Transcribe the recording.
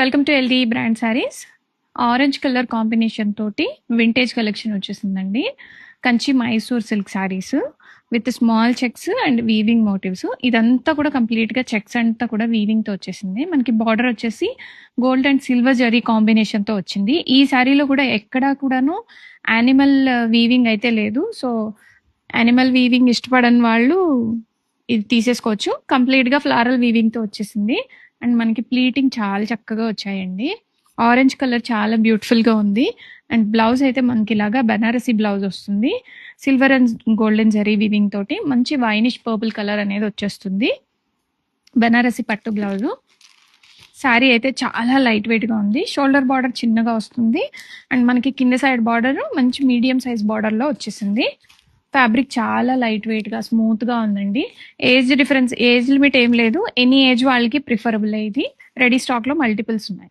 Welcome to LD brand saris. Orange colour combination తోటి vintage collection వచ్చేసిందండి. Kanchi Mysore silk saris with small checks and weaving motifs. ఇదంతా కూడా కంప్లీట్గా checks అంతా కూడా వీవింగ్తో వచ్చేసింది. మనకి బార్డర్ వచ్చేసి గోల్డ్ అండ్ సిల్వర్ జరీ కాంబినేషన్తో వచ్చింది. ఈ శారీలో కూడా ఎక్కడా కూడాను యానిమల్ వీవింగ్ అయితే లేదు. సో యానిమల్ వీవింగ్ ఇష్టపడని వాళ్ళు ఇది తీసేసుకోవచ్చు. కంప్లీట్గా ఫ్లారల్ వీవింగ్తో వచ్చేసింది. అండ్ మనకి ప్లీటింగ్ చాలా చక్కగా వచ్చాయండి. ఆరెంజ్ కలర్ చాలా బ్యూటిఫుల్గా ఉంది. అండ్ బ్లౌజ్ అయితే మనకి ఇలాగా బనారసి బ్లౌజ్ వస్తుంది. Silver and golden zari weaving తోటి మంచి వైనిష్ పర్పుల్ కలర్ అనేది వచ్చేస్తుంది. బనారసి పట్టు బ్లౌజు. శారీ అయితే చాలా లైట్ వెయిట్గా ఉంది. షోల్డర్ బార్డర్ చిన్నగా వస్తుంది. అండ్ మనకి కింద సైడ్ బార్డర్ మంచి మీడియం సైజ్ బార్డర్లో వచ్చేసింది. ఫ్యాబ్రిక్ చాలా లైట్ వెయిట్గా స్మూత్గా ఉందండి. ఏజ్ లిమిట్ ఏం లేదు. ఎనీ ఏజ్ వాళ్ళకి ప్రిఫరబుల్. ఇది రెడీ స్టాక్లో మల్టిపుల్స్ ఉన్నాయి.